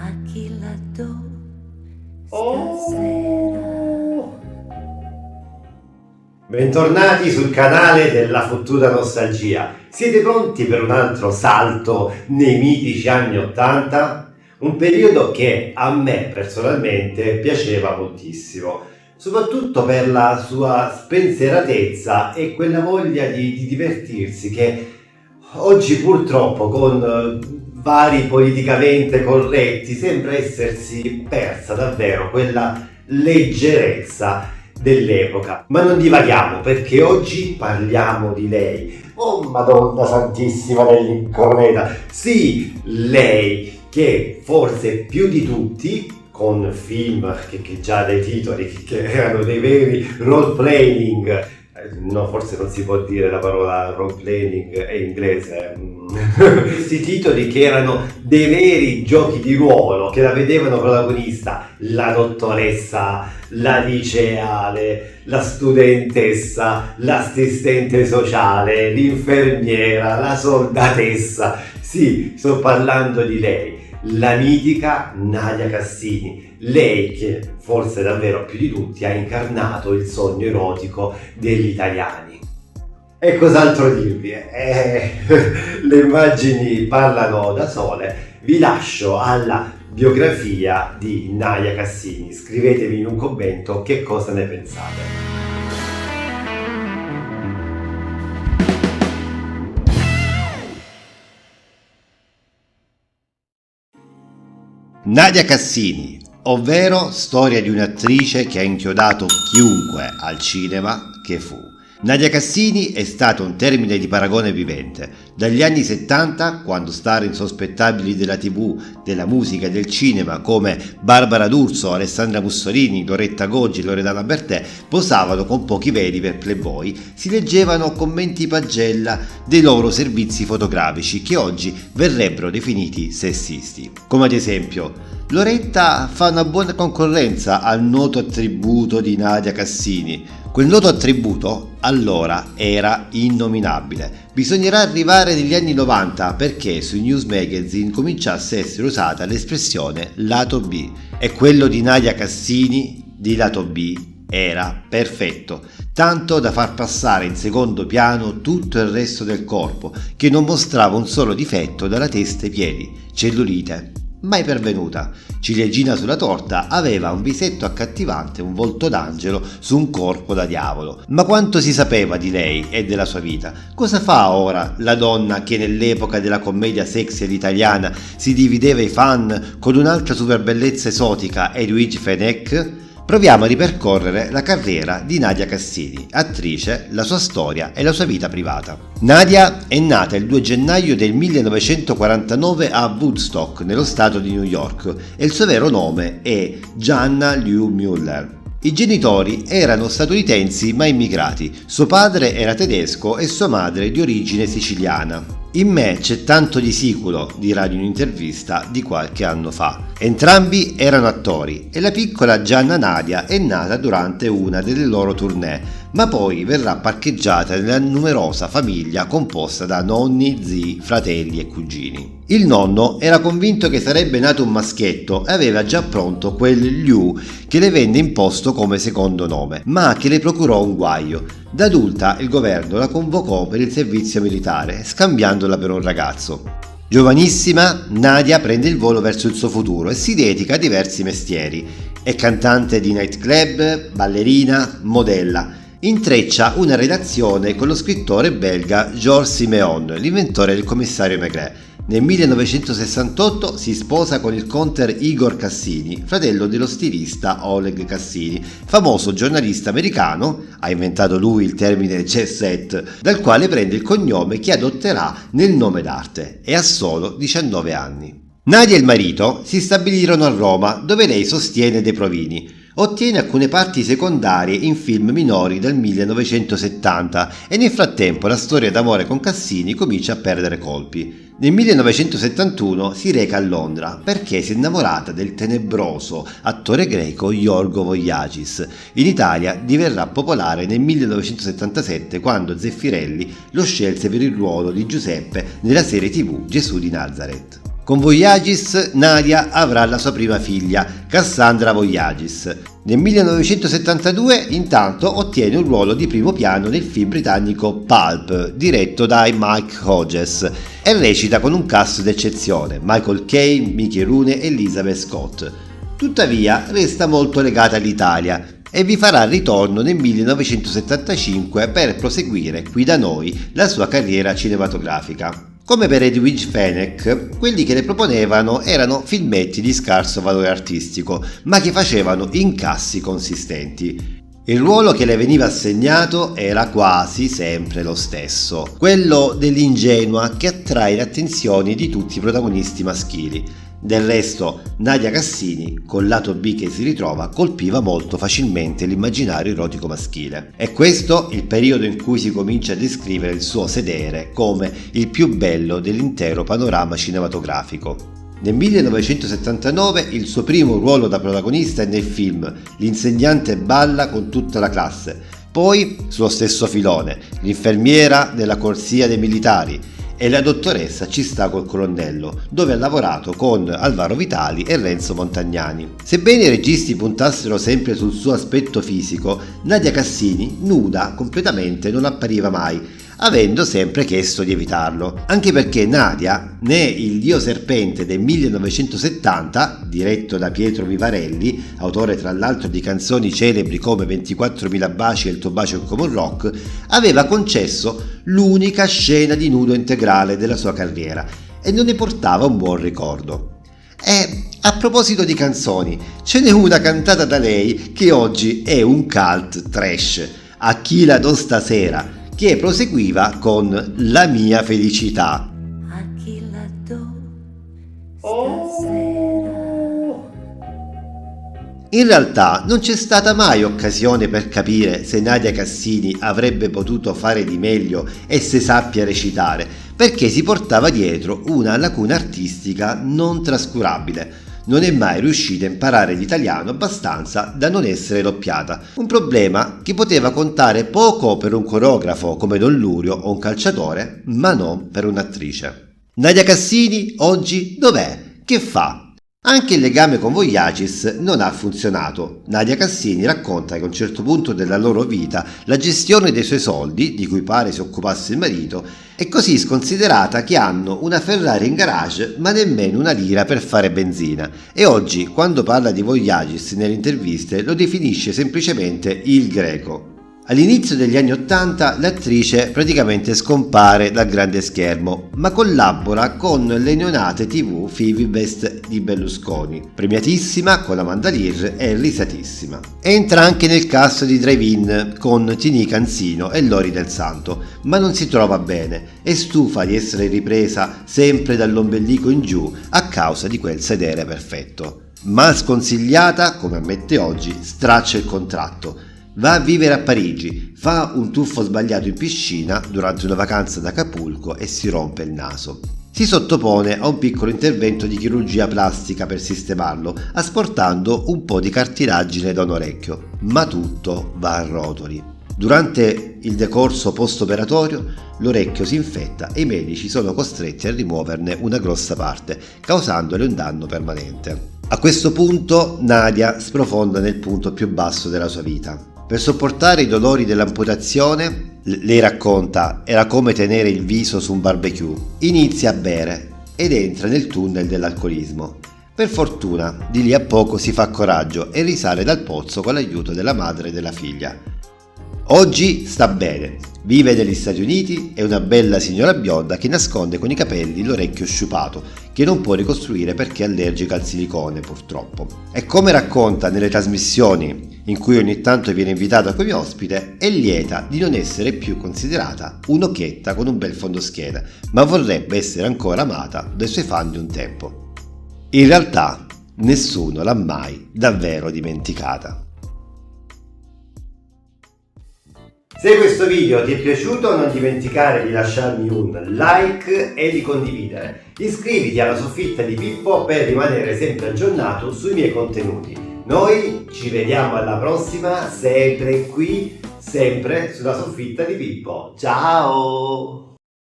a chi la do stasera. Bentornati sul canale della Fottuta Nostalgia. Siete pronti per un altro salto nei mitici anni '80? Un periodo che a me personalmente piaceva moltissimo, soprattutto per la sua spensieratezza e quella voglia di divertirsi che oggi purtroppo con vari politicamente corretti sembra essersi persa davvero quella leggerezza dell'epoca. Ma non divaghiamo, perché oggi parliamo di lei. Oh Madonna Santissima dell'Incorneta! Sì, lei che forse più di tutti, con film che già dai titoli che erano dei veri role playing, no, forse non si può dire la parola role playing, è inglese, questi titoli che erano dei veri giochi di ruolo, che la vedevano protagonista la dottoressa, la liceale, la studentessa, l'assistente sociale, l'infermiera, la soldatessa. Sì, sto parlando di lei, la mitica Nadia Cassini, lei che forse davvero più di tutti ha incarnato il sogno erotico degli italiani. E cos'altro dirvi? Le immagini parlano da sole. Vi lascio alla biografia di Nadia Cassini. Scrivetemi in un commento che cosa ne pensate. Nadia Cassini, ovvero storia di un'attrice che ha inchiodato chiunque al cinema che fu. Nadia Cassini è stato un termine di paragone vivente. Dagli anni 70, quando star insospettabili della TV, della musica e del cinema come Barbara D'Urso, Alessandra Mussolini, Loretta Goggi, Loredana Bertè posavano con pochi veli per Playboy, si leggevano commenti pagella dei loro servizi fotografici che oggi verrebbero definiti sessisti. Come ad esempio, Loretta fa una buona concorrenza al noto attributo di Nadia Cassini. Quel noto attributo allora era innominabile. Bisognerà arrivare negli anni 90 perché sui news magazine cominciasse a essere usata l'espressione lato B, e quello di Nadia Cassini di lato B era perfetto, tanto da far passare in secondo piano tutto il resto del corpo, che non mostrava un solo difetto dalla testa ai piedi: cellulite mai pervenuta, ciliegina sulla torta, aveva un visetto accattivante, un volto d'angelo su un corpo da diavolo. Ma quanto si sapeva di lei e della sua vita? Cosa fa ora la donna che nell'epoca della commedia sexy all'italiana si divideva i fan con un'altra superbellezza esotica e Luigi Fenech? Proviamo a ripercorrere la carriera di Nadia Cassini, attrice, la sua storia e la sua vita privata. Nadia è nata il 2 gennaio del 1949 a Woodstock, nello stato di New York, e il suo vero nome è Gianna Lou Muller. I genitori erano statunitensi ma immigrati. Suo padre era tedesco e sua madre di origine siciliana. In me c'è tanto di siculo, dirà in un'intervista di qualche anno fa. Entrambi erano attori e la piccola Gianna Nadia è nata durante una delle loro tournée, ma poi verrà parcheggiata nella numerosa famiglia composta da nonni, zii, fratelli e cugini. Il nonno era convinto che sarebbe nato un maschietto e aveva già pronto quel Liu che le venne imposto come secondo nome, ma che le procurò un guaio. Da adulta il governo la convocò per il servizio militare, scambiandola per un ragazzo. Giovanissima, Nadia prende il volo verso il suo futuro e si dedica a diversi mestieri. È cantante di nightclub, ballerina, modella. Intreccia una relazione con lo scrittore belga Georges Simeon, l'inventore del commissario Maigret. Nel 1968 si sposa con il conte Igor Cassini, fratello dello stilista Oleg Cassini, famoso giornalista americano, ha inventato lui il termine jet set, dal quale prende il cognome che adotterà nel nome d'arte, e ha solo 19 anni. Nadia e il marito si stabilirono a Roma, dove lei sostiene dei provini. Ottiene alcune parti secondarie in film minori dal 1970 e nel frattempo la storia d'amore con Cassini comincia a perdere colpi. Nel 1971 si reca a Londra perché si è innamorata del tenebroso attore greco Yorgo Voyagis. In Italia diverrà popolare nel 1977 quando Zeffirelli lo scelse per il ruolo di Giuseppe nella serie TV Gesù di Nazareth. Con Voyagis Nadia avrà la sua prima figlia, Cassandra Voyagis. Nel 1972 intanto ottiene un ruolo di primo piano nel film britannico Pulp, diretto da Mike Hodges, e recita con un cast d'eccezione: Michael Caine, Mickey Rooney e Elizabeth Scott. Tuttavia resta molto legata all'Italia e vi farà ritorno nel 1975 per proseguire qui da noi la sua carriera cinematografica. Come per Edwidge Fenech, quelli che le proponevano erano filmetti di scarso valore artistico, ma che facevano incassi consistenti. Il ruolo che le veniva assegnato era quasi sempre lo stesso, quello dell'ingenua che attrae le attenzioni di tutti i protagonisti maschili. Del resto, Nadia Cassini, col lato B che si ritrova, colpiva molto facilmente l'immaginario erotico maschile. È questo il periodo in cui si comincia a descrivere il suo sedere come il più bello dell'intero panorama cinematografico. Nel 1979 il suo primo ruolo da protagonista è nel film L'insegnante balla con tutta la classe, poi sullo stesso filone L'infermiera nella corsia dei militari e La dottoressa ci sta col colonnello, dove ha lavorato con Alvaro Vitali e Renzo Montagnani. Sebbene i registi puntassero sempre sul suo aspetto fisico, Nadia Cassini nuda completamente non appariva mai, avendo sempre chiesto di evitarlo, anche perché Nadia, né Il Dio Serpente del 1970, diretto da Pietro Vivarelli, autore tra l'altro di canzoni celebri come 24.000 baci e Il tuo bacio è come un rock, aveva concesso l'unica scena di nudo integrale della sua carriera e non ne portava un buon ricordo. E a proposito di canzoni, ce n'è una cantata da lei che oggi è un cult trash, A chi la do stasera, che proseguiva con La mia felicità. A chi la do stasera. In realtà non c'è stata mai occasione per capire se Nadia Cassini avrebbe potuto fare di meglio e se sappia recitare, perché si portava dietro una lacuna artistica non trascurabile. Non è mai riuscita a imparare l'italiano abbastanza da non essere doppiata, un problema che poteva contare poco per un coreografo come Don Lurio o un calciatore, ma non per un'attrice. Nadia Cassini oggi dov'è? Che fa? Anche il legame con Voyagis non ha funzionato. Nadia Cassini racconta che a un certo punto della loro vita la gestione dei suoi soldi, di cui pare si occupasse il marito, è così sconsiderata che hanno una Ferrari in garage ma nemmeno una lira per fare benzina, e oggi quando parla di Voyagis nelle interviste lo definisce semplicemente il greco. All'inizio degli anni '80 l'attrice praticamente scompare dal grande schermo, ma collabora con le neonate TV Fivibest di Berlusconi, premiatissima con Amanda Lear e risatissima. Entra anche nel cast di Drive-In con Tini Canzino e Lori Del Santo, ma non si trova bene e stufa di essere ripresa sempre dall'ombelico in giù a causa di quel sedere perfetto. Mal sconsigliata, come ammette oggi, straccia il contratto. Va a vivere a Parigi, fa un tuffo sbagliato in piscina durante una vacanza ad Acapulco e si rompe il naso. Si sottopone a un piccolo intervento di chirurgia plastica per sistemarlo, asportando un po' di cartilagine da un orecchio, ma tutto va a rotoli. Durante il decorso post-operatorio l'orecchio si infetta e i medici sono costretti a rimuoverne una grossa parte, causandole un danno permanente. A questo punto Nadia sprofonda nel punto più basso della sua vita. Per sopportare i dolori dell'amputazione, lei racconta, era come tenere il viso su un barbecue. Inizia a bere ed entra nel tunnel dell'alcolismo. Per fortuna, di lì a poco si fa coraggio e risale dal pozzo con l'aiuto della madre e della figlia. Oggi sta bene, vive negli Stati Uniti, è una bella signora bionda che nasconde con i capelli l'orecchio sciupato, che non può ricostruire perché è allergica al silicone purtroppo. E come racconta nelle trasmissioni in cui ogni tanto viene invitata come ospite, è lieta di non essere più considerata un'occhietta con un bel fondoschiena, ma vorrebbe essere ancora amata dai suoi fan di un tempo. In realtà nessuno l'ha mai davvero dimenticata. Se questo video ti è piaciuto non dimenticare di lasciarmi un like e di condividere. Iscriviti alla Soffitta di Pippo per rimanere sempre aggiornato sui miei contenuti. Noi ci vediamo alla prossima, sempre qui, sempre sulla Soffitta di Pippo. Ciao!